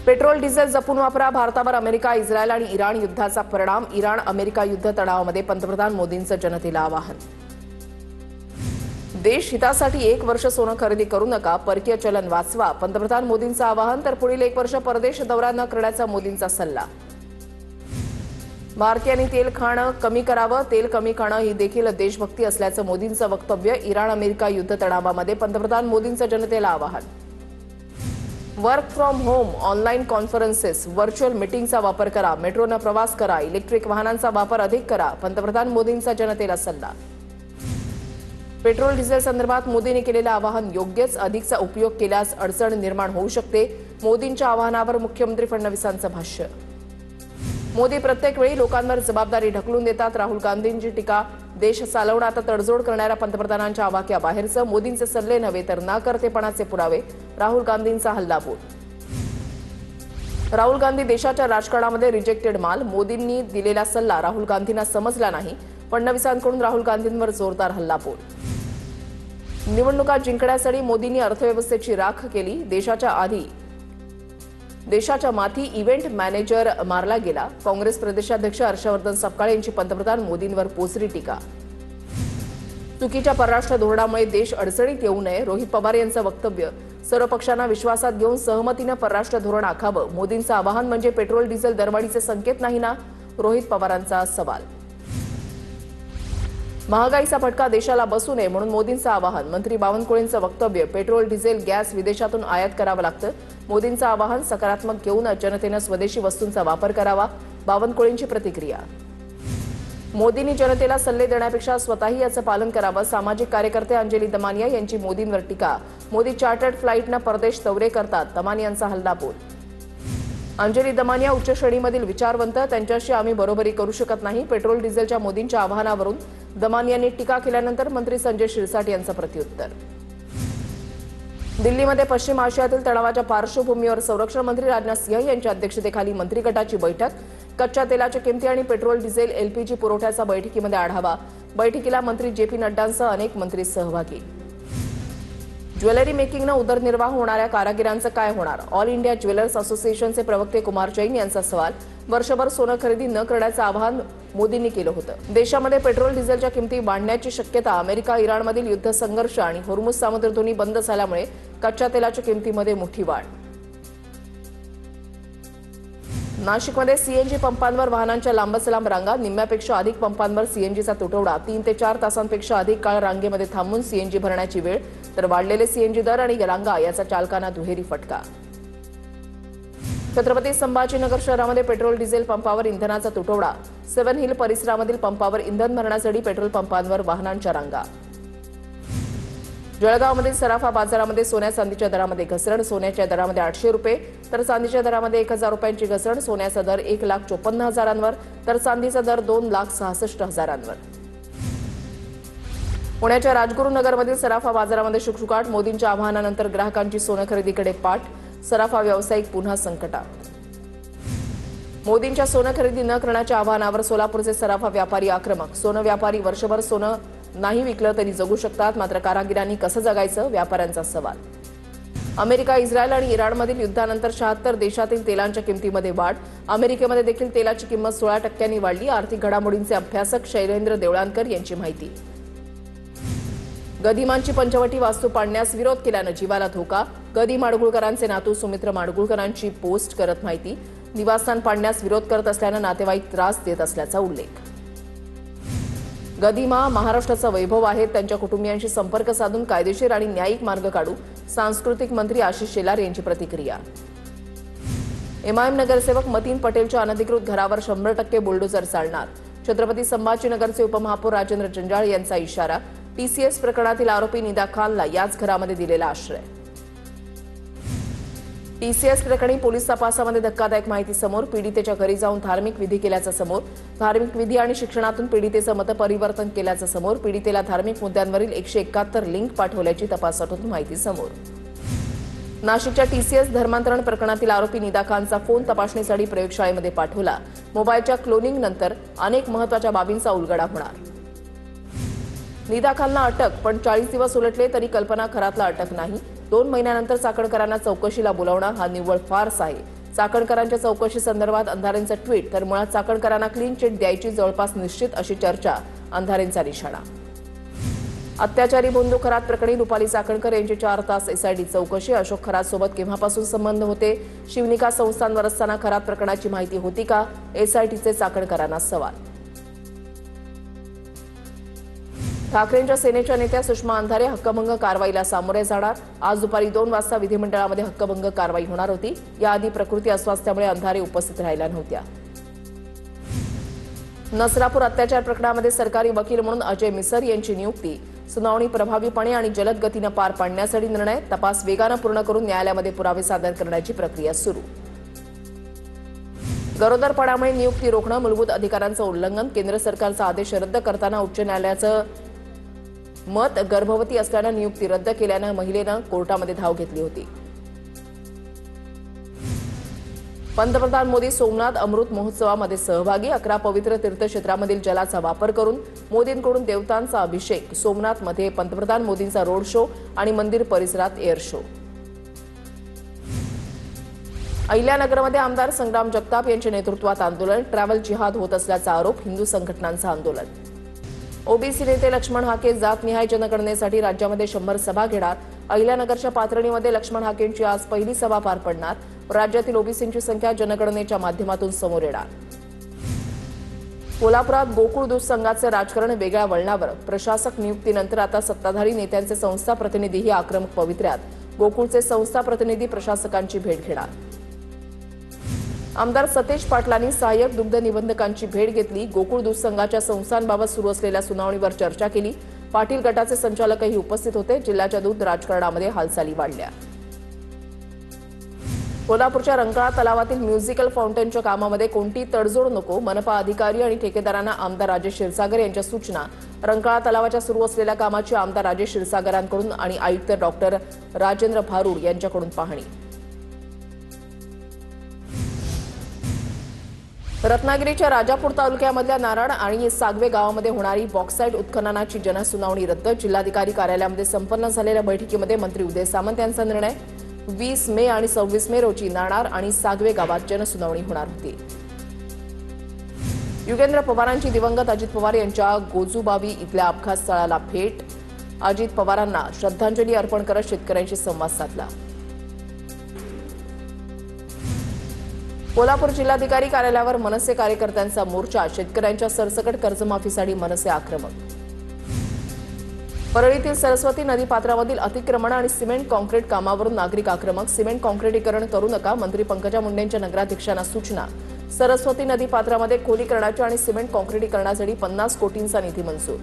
Petrol diesel जपून वापरा. भारतावर अमेरिका, इस्रायल आणि इराण युद्धाचा परिणाम. इराण अमेरिका युद्ध तणावामध्ये पंतप्रधान मोदींचं जनतेला आवाहन. देश हितासाठी 1 वर्ष सोनं खरेदी करू नका, परकीय चलन वाचवा. पंतप्रधान मोदींचं आवाहन. तर पुढील 1 वर्ष परदेश दौरा न करण्याचा मोदींचा सल्ला. भारतीयांनी तेल खाणं कमी करावं. तेल कमी खाणं ही देखील देशभक्ती असल्याचं मोदींचं वक्तव्य. इराण अमेरिका युद्ध तणावामध्ये पंतप्रधान मोदींचं जनतेला आवाहन. Work from home, online conferences, virtual मीटिंगचा वापर करा. मेट्रोनं प्रवास करा. इलेक्ट्रिक वाहनांचा वापर अधिक करा. पंतप्रधान मोदींचा जनतेला सल्ला. पेट्रोल डिझेल संदर्भात मोदींनी केलेलं आवाहन योग्यच. अधिकचा उपयोग केल्यास अडचण निर्माण होऊ शकते. मोदींच्या आवाहनावर मुख्यमंत्री फडणवीसांचं भाष्य. मोदी प्रत्येक वेळी लोकांवर जबाबदारी ढकलून देतात. राहुल गांधींची टीका. देश चालवण्यात तडजोड करणाऱ्या पंतप्रधानांच्या आवाक्याबाहेरचं. मोदींचे सल्ले नव्हे तर नाकर्तेपणाचे पुरावे. राहुल गांधींचा हल्लाबोल. राहुल गांधी देशाच्या राजकारणामध्ये रिजेक्टेड माल. मोदींनी दिलेला सल्ला राहुल गांधींना समजला नाही. फडणवीसांकडून राहुल गांधींवर जोरदार हल्लाबोल. निवडणुका जिंकण्यासाठी मोदींनी अर्थव्यवस्थेची राख केली. देशाच्या माथी इव्हेंट मॅनेजर मारला गेला. काँग्रेस प्रदेशाध्यक्ष हर्षवर्धन सपकाळे यांची पंतप्रधान मोदींवर पोचरी टीका. चुकीच्या परराष्ट्र धोरणामुळे देश अडचणीत येऊ नये. रोहित पवार यांचं वक्तव्य. सर्व पक्षांना विश्वासात घेऊन सहमतीनं परराष्ट्र धोरण आखावं. मोदींचं आवाहन म्हणजे पेट्रोल डिझेल दरवाढीचे संकेत नाही ना? रोहित पवारांचा सवाल. महागाईचा फटका देशाला बसू नये म्हणून मोदींचं आवाहन. मंत्री बावनकुळेंचं वक्तव्य. पेट्रोल डिझेल गॅस विदेशातून आयात करावं लागतं. मोदींचं आवाहन. सकारात्मक घेऊन जनतेनं स्वदेशी वस्तूंचा वापर करावा. बावनकुळेंची प्रतिक्रिया. मोदींनी जनतेला सल्ले देण्यापेक्षा स्वतःही याचं पालन करावं. सामाजिक कार्यकर्ते अंजली दमानिया यांची मोदींवर टीका. मोदी चार्टर्ड फ्लाईटनं परदेश दौरे करतात. दमानियांचा हल्लाबोल. अंजली दमानिया उच्च श्रेणीमधील विचारवंत. त्यांच्याशी आम्ही बरोबरी करू शकत नाही. पेट्रोल डिझेलच्या मोदींच्या आवाहनावरून दमानियांनी टीका केल्यानंतर मंत्री संजय शिरसाट यांचं प्रत्युत्तर. दिल्लीमध्ये पश्चिम आशियातील तणावाच्या पार्श्वभूमीवर संरक्षण मंत्री राजनाथ सिंह यांच्या अध्यक्षतेखाली मंत्रिगटाची बैठक. कच्च्या तेलाच्या किमती आणि पेट्रोल डिझेल एलपीजी पुरवठ्याचा बैठकीमध्ये आढावा. बैठकीला मंत्री जेपी नड्डांसह अनेक मंत्री सहभागी. ज्वेलरी मेकिंगनं उदरनिर्वाह होणाऱ्या कारागिरांचं काय होणार? ऑल इंडिया ज्वेलर्स असोसिएशनचे प्रवक्ते कुमार जैन यांचा सवाल. वर्षभर सोनं खरेदी न करण्याचं आवाहन मोदींनी केलं होतं. देशामध्ये पेट्रोल डिझेलच्या किमती वाढण्याची शक्यता. अमेरिका इराणमधील युद्ध संघर्ष आणि होर्मुझ सामुद्रधुनी बंद झाल्यामुळे कच्च्या तेलाच्या किमतीमध्ये मोठी वाढ. नाशिकमध्ये सीएनजी पंपांवर वाहनांच्या लांबच लांब रांगा. निम्म्यापेक्षा अधिक पंपांवर सीएनजीचा तुटवडा. 3 ते 4 तासांपेक्षा अधिक काळ रांगेमध्ये थांबून सीएनजी भरण्याची वेळ. तर वाढलेले सीएनजी दर आणि रांगा याचा चालकांना दुहेरी फटका. छत्रपती संभाजीनगर शहरामध्ये पेट्रोल डिझेल पंपावर इंधनाचा तुटवडा. 7 हिल परिसरामधील पंपावर इंधन भरण्यासाठी पेट्रोल पंपांवर वाहनांच्या रांगा. जळगावमधील सराफा बाजारामध्ये सोन्या चांदीच्या दरामध्ये घसरण. सोन्याच्या दरामध्ये 800 रुपये तर चांदीच्या दरामध्ये 1000 रुपयांची घसरण. सोन्याचा दर 1,54,000 तर चांदीचा दर 2,66,000. पुण्याच्या राजगुरुनगरमधील सराफा बाजारामध्ये शुकशुकाट. मोदींच्या आवाहनानंतर ग्राहकांची सोनं खरेदीकडे पाठ. सराफा व्यावसायिक पुन्हा संकटात. मोदींच्या सोनं खरेदी न करण्याच्या आवाहनावर सोलापूरचे सराफा व्यापारी आक्रमक. सोनं व्यापारी वर्षभर सोनं नाही विकलं तरी जगू शकतात, मात्र कारागिरांनी कसं जगायचं? व्यापाऱ्यांचा सवाल. अमेरिका, इस्रायल आणि इराणमधील युद्धानंतर 76 देशातील तेलांच्या किमतीमध्ये वाढ. अमेरिकेमध्ये देखील तेलाची किंमत 16% वाढली. आर्थिक घडामोडींचे अभ्यासक शैलेंद्र देवळानकर यांची माहिती. गदिमांची पंचवटी वास्तू पाडण्यास विरोध केल्यानं जीवाला धोका. गदी माडगुळकरांचे नातू सुमित्र माडगुळकरांची पोस्ट करत माहिती. निवासस्थान पाडण्यास विरोध करत असल्यानं नातेवाईक त्रास देत असल्याचा उल्लेख. गदिमा महाराष्ट्राचा वैभव आहेत. त्यांच्या कुटुंबियांशी संपर्क साधून कायदेशीर आणि न्यायिक मार्ग काढू. सांस्कृतिक मंत्री आशिष शेलार यांची प्रतिक्रिया. एमआयएम नगरसेवक मतीन पटेलच्या अनधिकृत घरावर 100% बुलडोझर चालणार. छत्रपती संभाजीनगरचे उपमहापौर राजेंद्र जंजाळ यांचा इशारा. टीसीएस प्रकरणातील आरोपी निदा खानला याच घरामध्ये दिलेला आश्रय. टीसीएस प्रकरणी पोलीस तपासामध्ये धक्कादायक माहिती समोर. पीडितेच्या घरी जाऊन धार्मिक विधी केल्याचं समोर. धार्मिक विधी आणि शिक्षणातून पीडितेचं मतपरिवर्तन केल्याचं समोर. पीडितेला धार्मिक मुद्द्यांवरील 171 लिंक पाठवल्याची तपासातून माहिती समोर. नाशिकच्या टीसीएस धर्मांतरण प्रकरणातील आरोपी निदा खानचा फोन तपासणीसाठी प्रयोगशाळेमध्ये पाठवला. मोबाईलच्या क्लोनिंगनंतर अनेक महत्त्वाच्या बाबींचा उलगडा होणार. निदा खानला अटक, पण 40 दिवस उलटले तरी कल्पना खरातला अटक नाही. 2 महिन्यानंतर चाकणकरांना चौकशीला बोलावणं हा निव्वळ फार्स आहे. चाकणकरांच्या चौकशी संदर्भात अंधारेंचं ट्विट, तर मुळात चाकणकरांना क्लीन चिट द्यायची जवळपास निश्चित अशी चर्चा, अंधारेंचा निशाणा. अत्याचारी बंधू खरात प्रकरणी रुपाली चाकणकर यांची 4 तास एसआयटी चौकशी. अशोक खरात सोबत केव्हापासून संबंध होते? शिवनिका संस्थांवर असताना खरात प्रकरणाची माहिती होती का? एसआयटीचे चाकणकरांना सवाल. ठाकरेंच्या सेनेच्या नेत्या सुषमा अंधारे हक्कभंग कारवाईला सामोरे जाणार. आज दुपारी 2 वाजता विधिमंडळामध्ये हक्कभंग कारवाई होणार होती. याआधी प्रकृती अस्वास्थ्यामुळे अंधारे उपस्थित राहिल्या नव्हत्या. नसरापूर अत्याचार प्रकरणामध्ये सरकारी वकील म्हणून अजय मिसर यांची नियुक्ती. सुनावणी प्रभावीपणे आणि जलद गतीने पार पाडण्यासाठी निर्णय. तपास वेगाने पूर्ण करून न्यायालयामध्ये पुरावे सादर करण्याची प्रक्रिया सुरू. गरोदरपणामुळे नियुक्ती रोखणं मूलभूत अधिकारांचं उल्लंघन. केंद्र सरकारचा आदेश रद्द करताना उच्च न्यायालयाचं मत. गर्भवती असल्यानं नियुक्ती रद्द केल्यानं महिलेनं कोर्टामध्ये धाव घेतली होती. पंतप्रधान मोदी सोमनाथ अमृत महोत्सवामध्ये सहभागी. 11 पवित्र तीर्थक्षेत्रामधील जलाचा वापर करून मोदींकडून देवतांचा अभिषेक. सोमनाथमध्ये पंतप्रधान मोदींचा रोड शो आणि मंदिर परिसरात एअर शो. अहिल्यानगरमध्ये आमदार संग्राम जगताप यांच्या नेतृत्वात आंदोलन. ट्रॅव्हल जिहाद होत असल्याचा आरोप. हिंदू संघटनांचं आंदोलन. ओबीसी नेते लक्ष्मण हाके जातनिहाय जनगणनेसाठी राज्यामध्ये 100 सभा घेणार. अहिल्यानगरच्या पाथर्डीमध्ये लक्ष्मण हाकेंची आज पहिली सभा पार पडणार. राज्यातील ओबीसींची संख्या जनगणनेच्या माध्यमातून समोर येणार. कोल्हापुरात गोकुळ दूध संघाचे राजकारण वेगळ्या वळणावर. प्रशासक नियुक्तीनंतर आता सत्ताधारी नेत्यांचे संस्था प्रतिनिधीही आक्रमक पवित्र्यात. गोकुळचे संस्था प्रतिनिधी प्रशासकांची भेट घेणार. आमदार सतेज पाटलांनी सहाय्यक दुग्ध निबंधकांची भेट घेतली. गोकुळ दूध संघाच्या संस्थांबाबत सुरू असलेल्या सुनावणीवर चर्चा केली. पाटील गटाचे संचालकही उपस्थित होते. जिल्ह्याच्या दूध राजकारणामध्ये हालचाली वाढल्या. कोल्हापूरच्या रंकाळा तलावातील म्युझिकल फाउंटनच्या कामामध्ये कोणती तडजोड नको. मनपा अधिकारी आणि ठेकेदारांना आमदार राजेश क्षीरसागर यांच्या सूचना. रंकाळा तलावाच्या सुरू असलेल्या कामाची आमदार राजेश क्षीरसागरांकडून आणि आयुक्त डॉक्टर राजेंद्र भारूड यांच्याकडून पाहणी. रत्नागिरीच्या राजापूर तालुक्यामधल्या नारायण आणि सागवे गावामध्ये होणारी बॉक्साईट उत्खननाची जनसुनावणी रद्द. जिल्हाधिकारी कार्यालयामध्ये संपन्न झालेल्या बैठकीमध्ये मंत्री उदय सामंत यांचा निर्णय. 20 मे आणि 26 मे रोजी नाणार आणि सागवे गावात जनसुनावणी होणार होती. युगेंद्र पवारांची दिवंगत अजित पवार यांच्या गोजूबावी इथल्या अपघात स्थळाला भेट. अजित पवारांना श्रद्धांजली अर्पण करत शेतकऱ्यांशी संवाद साधला. कोल्हापूर जिल्हाधिकारी कार्यालयावर मनसे कार्यकर्त्यांचा मोर्चा. शेतकऱ्यांच्या सरसकट कर्जमाफीसाठी मनसे आक्रमक. परळीतील सरस्वती नदीपात्रामधील अतिक्रमण आणि सिमेंट कॉन्क्रीट कामावरून नागरिक आक्रमक. सिमेंट कॉन्क्रीटीकरण करू नका. मंत्री पंकजा मुंडेंच्या नगराध्यक्षांना सूचना. सरस्वती नदीपात्रामध्ये खोलीकरणाच्या आणि सिमेंट कॉन्क्रीटीकरणासाठी 50 कोटींचा निधी मंजूर.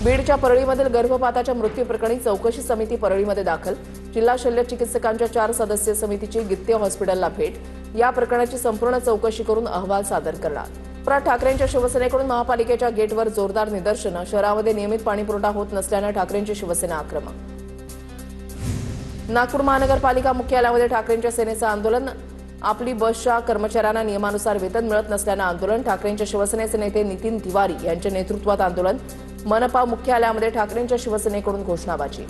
बीडच्या परळीमधील गर्भपाताच्या मृत्यू प्रकरणी चौकशी समिती परळीमध्ये दाखल. जिल्हा शल्य चिकित्सकांच्या 4 सदस्यीय समितीची गित्ते हॉस्पिटलला भेट. या प्रकरणाची संपूर्ण चौकशी करून अहवाल सादर करणार. ठाकरेंच्या शिवसेनेकडून महापालिकेच्या गेटवर जोरदार निदर्शनं. शहरामध्ये नियमित पाणीपुरवठा होत नसल्यानं ठाकरेंची शिवसेना आक्रमक. नागपूर महानगरपालिका मुख्यालयामध्ये ठाकरेंच्या सेनेचं आंदोलन. आपली बसच्या कर्मचाऱ्यांना नियमानुसार वेतन मिळत नसल्यानं आंदोलन. ठाकरेंच्या शिवसेनेचे नेते नितीन तिवारी यांच्या नेतृत्वात आंदोलन. मनपा मुख्यालयामध्ये ठाकरेंच्या शिवसेनेकडून घोषणाबाजी.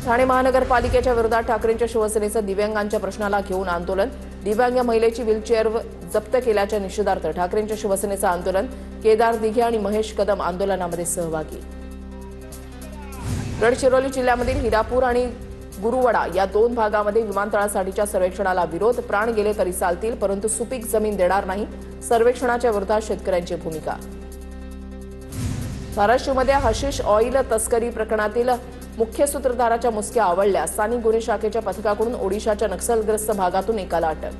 ठाणे महानगरपालिकेच्या विरोधात ठाकरेंच्या शिवसेनेचं दिव्यांगांच्या प्रश्नाला घेऊन आंदोलन. दिव्यांग महिलेची व्हीलचेअर जप्त केल्याच्या निषेधार्थ ठाकरेंच्या शिवसेनेचं आंदोलन. केदार दिघे आणि महेश कदम आंदोलनामध्ये सहभागी. गडचिरोली जिल्ह्यामधील हिरापूर आणि गुरुवडा या 2 भागामध्ये विमानतळासाठीच्या सर्वेक्षणाला विरोध. प्राण गेले तरी चालतील परंतु सुपीक जमीन देणार नाही. सर्वेक्षणाच्या विरोधात शेतकऱ्यांची भूमिका. धाराशिवमध्ये हशिश ऑइल तस्करी प्रकरणातील मुख्य सूत्रधाराच्या मुसक्या आवळल्या. स्थानिक गुन्हे शाखेच्या पथकाकडून ओडिशाच्या नक्षलग्रस्त भागातून एकाला अटक.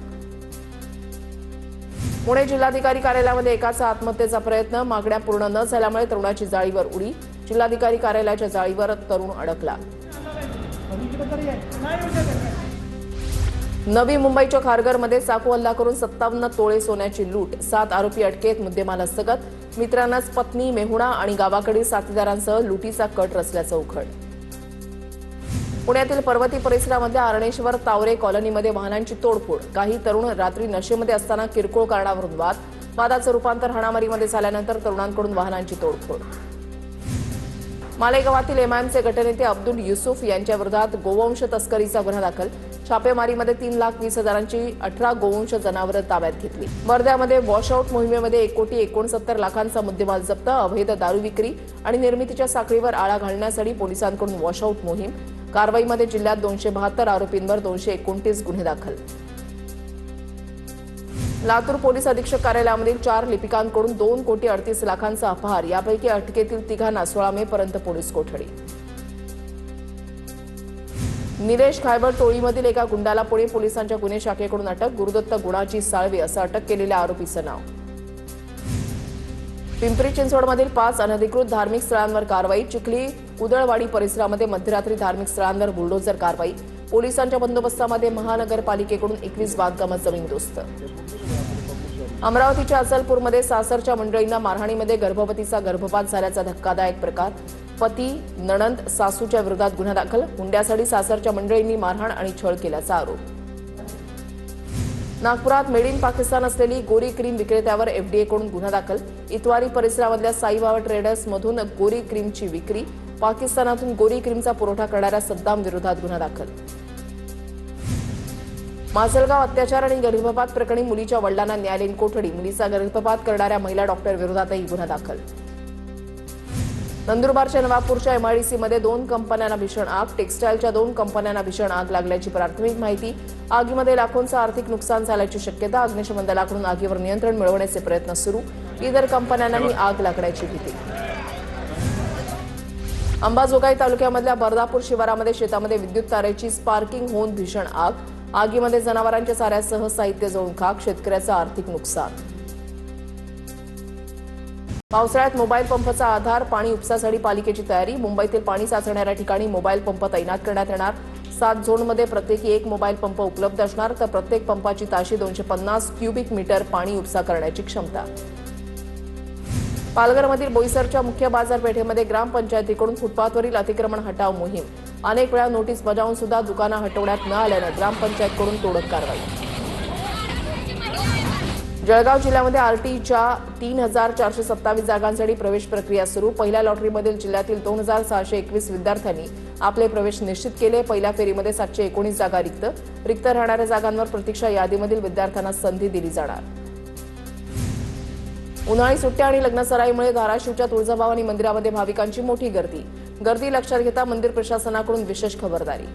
पुणे जिल्हाधिकारी कार्यालयामध्ये एकाचा आत्महत्येचा प्रयत्न. मागण्या पूर्ण न झाल्यामुळे तरुणाची जाळीवर उडी. जिल्हाधिकारी कार्यालयाच्या जाळीवर तरुण अडकला. नवी मुंबईच्या खारघरमध्ये चाकू हल्ला करून 57 तोळे सोन्याची लूट. 7 आरोपी अटकेत. मुद्देमाल हस्तगत. मित्रांनाच पत्नी मेहुणा आणि गावाकडील साथीदारांसह लुटीचा कट रचल्याचं उघड. पुण्यातील पर्वती परिसरामधल्या अरणेश्वर तावरे कॉलनीमध्ये वाहनांची तोडफोड. काही तरुण रात्री नशेमध्ये असताना किरकोळ कारणावरून वाद. वादाचं रूपांतर हाणामारीमध्ये झाल्यानंतर तरुणांकडून वाहनांची तोडफोड. मालेगावातील एमआयएमचे गटनेते अब्दुल युसुफ यांच्या विरोधात गोवंश तस्करीचा गुन्हा दाखल. छापेमारीमध्ये 3,20,000ची 18 गोवंश जनावरं ताब्यात घेतली. वर्ध्यामध्ये वॉशआउट मोहिमेमध्ये 1,69,00,000चा मुद्देमाल जप्त. अवैध दारू विक्री आणि निर्मितीच्या साखळीवर आळा घालण्यासाठी पोलिसांकडून वॉशआउट मोहीम. कारवाईमध्ये जिल्ह्यात 272 आरोपींवर 229 गुन्हे दाखल. लातूर पोलीस अधीक्षक कार्यालयामधील 4 लिपिकांकडून 2,38,00,000चा अपहार. यापैकी अटकेतील तिघांना 16 मे पर्यंत पोलीस कोठडी. निलेश खायबर टोळीमधील एका गुंडाला पुणे पोलिसांच्या गुन्हे शाखेकडून अटक. गुरुदत्त गुणाजी साळवे असं अटक केलेल्या आरोपीचं नाव. पिंपरी चिंचवडमधील 5 अनधिकृत धार्मिक स्थळांवर कारवाई. चिखली उदळवाडी परिसरामध्ये मध्यरात्री धार्मिक स्थळांवर बुलडोझर कारवाई. पोलिसांच्या बंदोबस्तामध्ये महानगरपालिकेकडून 21 बांधकामं जमीनदोस्त. अमरावतीच्या अचलपूरमध्ये सासरच्या मंडळींना मारहाणीमध्ये गर्भवतीचा गर्भपात झाल्याचा धक्कादायक प्रकार. पती नणंद सासूच्या विरोधात गुन्हा दाखल. हुंड्यासाठी सासरच्या मंडळींनी मारहाण आणि छळ केल्याचा आरोप. नागपुरात मेड इन पाकिस्तान असलेली गोरी क्रीम विक्रेत्यावर एफडीएकडून गुन्हा दाखल. इतवारी परिसरामधल्या साईबाबा ट्रेडर्समधून गोरी क्रीमची विक्री. पाकिस्तानातून गोरी क्रीमचा पुरवठा करणाऱ्या सद्दाम विरोधात गुन्हा दाखल. माजलगाव अत्याचार आणि गर्भपात प्रकरणी मुलीच्या वडिलांना न्यायालयीन कोठडी. मुलीचा गर्भपात करणाऱ्या महिला डॉक्टर विरोधातही गुन्हा दाखल. नंदुरबारच्या नवापूरच्या एमआयडीसीमध्ये 2 कंपन्यांना भीषण आग. टेक्स्टाईलच्या 2 कंपन्यांना भीषण आग लागल्याची प्राथमिक माहिती. आगीमध्ये लाखोंचं आर्थिक नुकसान झाल्याची शक्यता. अग्निशमन दलाकडून आगीवर नियंत्रण मिळवण्याचे प्रयत्न सुरू. इतर कंपन्यांनाही आग लागण्याची भीती. अंबाजोगाई तालुक्यामधल्या बर्दापूर शिवारामध्ये शेतामध्ये विद्युत तारेची स्पार्किंग होऊन भीषण आग. आगीमध्ये जनावरांच्या चाऱ्यासह साहित्य जळून खाक. शेतकऱ्याचं आर्थिक नुकसान. पावसाळ्यात मोबाईल पंपचा आधार. पाणी उपसासाठी पालिकेची तयारी. मुंबईतील पाणी साचणाऱ्या ठिकाणी मोबाईल पंप तैनात करण्यात येणार. 7 झोनमध्ये प्रत्येकी 1 मोबाईल पंप उपलब्ध असणार. तर प्रत्येक पंपाची ताशी 250 क्युबिक मीटर पाणी उपसा करण्याची क्षमता. पालघरमधील बोईसरच्या मुख्य बाजारपेठेमध्ये ग्रामपंचायतीकडून फुटपाथवरील अतिक्रमण हटाव मोहीम. अनेक वेळा नोटीस बजावून सुद्धा दुकानं हटवण्यात न आल्यानं ग्रामपंचायतकडून तोडक कारवाई. जळगाव जिल्ह्यामध्ये आरटीच्या 3,427 जागांसाठी प्रवेश प्रक्रिया सुरू. पहिल्या लॉटरीमधील जिल्ह्यातील 2,621 विद्यार्थ्यांनी आपले प्रवेश निश्चित केले. पहिल्या फेरीमध्ये 719 जागा रिक्त राहणाऱ्या जागांवर प्रतीक्षा यादीमधील विद्यार्थ्यांना संधी दिली जाणार. उन्हाळी सुट्ट्या आणि लग्नसराईमुळे धाराशिवच्या तुळजाभवानी मंदिरामध्ये भाविकांची मोठी गर्दी लक्षात घेता मंदिर प्रशासनाकडून विशेष खबरदारी.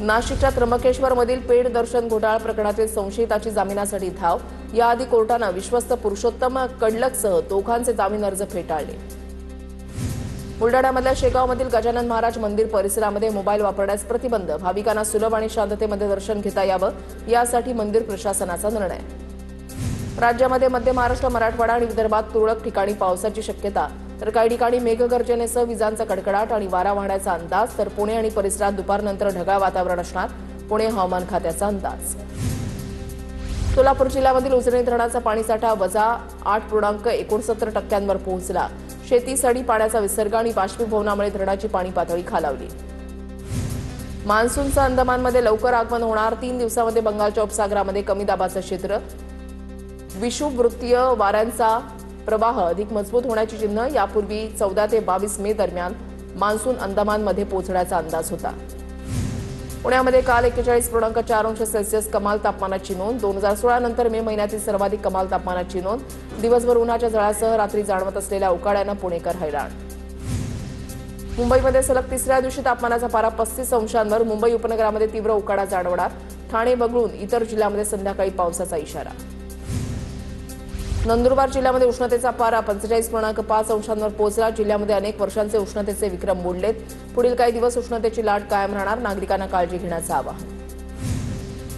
नाशिकच्या त्र्यंबकेश्वरमधील पेड दर्शन घोटाळा प्रकरणातील संशयिताची जामिनासाठी धाव. याआधी कोर्टानं विश्वस्त पुरुषोत्तम कडलकसह दोघांचे जामीन अर्ज फेटाळले. बुलडाण्यामधल्या शेगावमधील गजानन महाराज मंदिर परिसरामध्ये मोबाईल वापरण्यास प्रतिबंध. भाविकांना सुलभ आणि शांततेमध्ये दर्शन घेता यावं यासाठी मंदिर प्रशासनाचा निर्णय. राज्यामध्ये मध्य महाराष्ट्र, मराठवाडा आणि विदर्भात तुरळक ठिकाणी पावसाची शक्यता. तर काही ठिकाणी मेघगर्जनेसह विजांचा कडकडाट आणि वारा वाहण्याचा अंदाज. तर पुणे आणि परिसरात दुपारनंतर ढगाळ वातावरण असणार. पुणे हवामान खात्याचा अंदाज. सोलापूर जिल्ह्यामधील उजनी धरणाचा पाणीसाठा -8.69% पोहोचला. शेतीसाठी पाण्याचा विसर्ग आणि बाष्पीभवनामुळे धरणाची पाणी पातळी खालावली. मान्सूनचं अंदमानमध्ये लवकर आगमन होणार. 3 दिवसांमध्ये बंगालच्या उपसागरामध्ये कमी दाबाचं क्षेत्र. विषुववृत्तीय वाऱ्यांचा प्रवाह अधिक मजबूत होण्याची चिन्ह. यापूर्वी 14 ते 22 मे दरम्यान मान्सून अंदमानमध्ये पोहोचण्याचा अंदाज होता. पुण्यामध्ये काल 41.4° कमाल तापमानाची नोंद. 2016 नंतर मे महिन्यातील सर्वाधिक कमाल तापमानाची नोंद. दिवसभर उन्हाच्या झळासह रात्री जाणवत असलेल्या उकाड्यानं पुणेकर हैराण. मुंबईमध्ये सलग 3ऱ्या दिवशी तापमानाचा पारा 35 अंशांवर. मुंबई उपनगरामध्ये तीव्र उकाडा जाणवणार. ठाणे वगळून इतर जिल्ह्यांमध्ये संध्याकाळी पावसाचा इशारा. नंदुरबार जिल्ह्यामध्ये उष्णतेचा पारा 45.5 अंशांवर पोहोचला. जिल्ह्यामध्ये अनेक वर्षांचे उष्णतेचे विक्रम मोडलेत. पुढील काही दिवस उष्णतेची लाट कायम राहणार. नागरिकांना काळजी घेण्याचं आवाहन.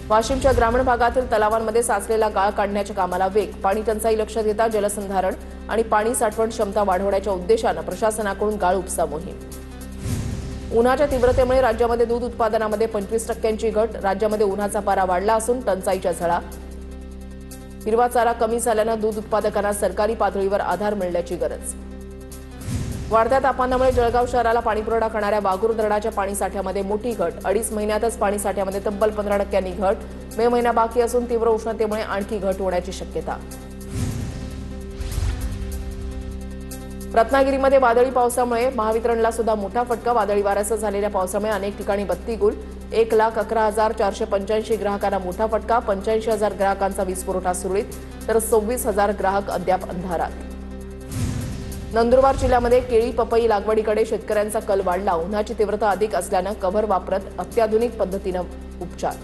वाशिमच्या ग्रामीण भागातील तलावांमध्ये साचलेला गाळ काढण्याच्या कामाला वेग. पाणी टंचाई लक्षात घेता जलसंधारण आणि पाणी साठवण क्षमता वाढवण्याच्या उद्देशानं प्रशासनाकडून गाळ उपसा मोहीम. उन्हाच्या तीव्रतेमुळे राज्यामध्ये दूध उत्पादनामध्ये 25%ची घट. राज्यामध्ये उन्हाचा पारा वाढला असून टंचाईच्या झळा. हिरवा चारा कमी झाल्यानं दूध उत्पादकांना सरकारी पातळीवर आधार मिळण्याची गरज. वाढत्या तापमानामुळे जळगाव शहराला पाणीपुरवठा करणाऱ्या वाघूर धरणाच्या पाणीसाठ्यामध्ये मोठी घट. 2.5 महिन्यातच पाणीसाठ्यामध्ये तब्बल 15% घट. मे महिना बाकी असून तीव्र उष्णतेमुळे आणखी घट होण्याची शक्यता. रत्नागिरीमध्ये वादळी पावसामुळे महावितरणला सुद्धा मोठा फटका. वादळी वाऱ्यासह झालेल्या पावसामुळे अनेक ठिकाणी बत्ती गुल. 1,11,485 ग्राहकांना मोठा फटका. 85,000 ग्राहकांचा वीज पुरवठा सुरळीत, तर 26,000 ग्राहक अद्याप अंधारात. नंदुरबार जिल्ह्यामध्ये केळी पपई लागवडीकडे शेतकऱ्यांचा कल वाढला. उन्हाची तीव्रता अधिक असल्यानं कव्हर वापरत अत्याधुनिक पद्धतीनं उपचार.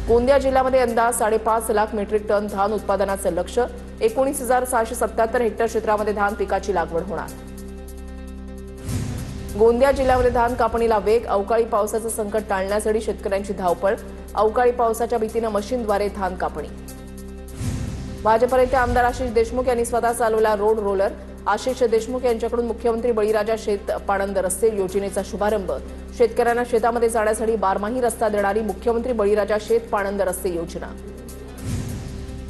गोंदिया जिल्ह्यामध्ये यंदा 5.5 लाख मेट्रिक टन धान उत्पादनाचं लक्ष्य. 19,677 हेक्टर क्षेत्रामध्ये धान पिकाची लागवड होणार. गोंदिया जिल्ह्यामध्ये धान कापणीला वेग. अवकाळी पावसाचं संकट टाळण्यासाठी शेतकऱ्यांची धावपळ. अवकाळी पावसाच्या भीतीनं मशीनद्वारे धान कापणी. भाजप नेते आमदार आशिष देशमुख यांनी स्वतः चालवला रोड रोलर. आशिष देशमुख यांच्याकडून मुख्यमंत्री बळीराजा शेत पाणंद रस्ते योजनेचा शुभारंभ. शेतकऱ्यांना शेतामध्ये जाण्यासाठी बारमाही रस्ता देणारी मुख्यमंत्री बळीराजा शेत पाणंद रस्ते योजना.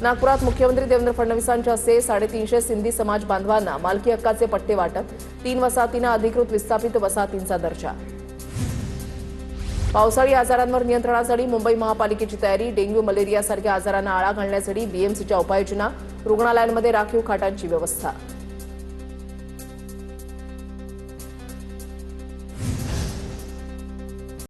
नागपुरात मुख्यमंत्री देवेंद्र फडणवीसांच्या हस्ते 350 सिंधी समाज बांधवांना मालकी हक्काचे पट्टे वाटप. 3 वसाहतींना अधिकृत विस्थापित वसाहतींचा दर्जा. पावसाळी आजारांवर नियंत्रणासाठी मुंबई महापालिकेची तयारी. डेंग्यू मलेरिया सारख्या आजारांना आळा घालण्यासाठी बीएमसीच्या उपाययोजना. रुग्णालयांमध्ये राखीव खाटांची व्यवस्था.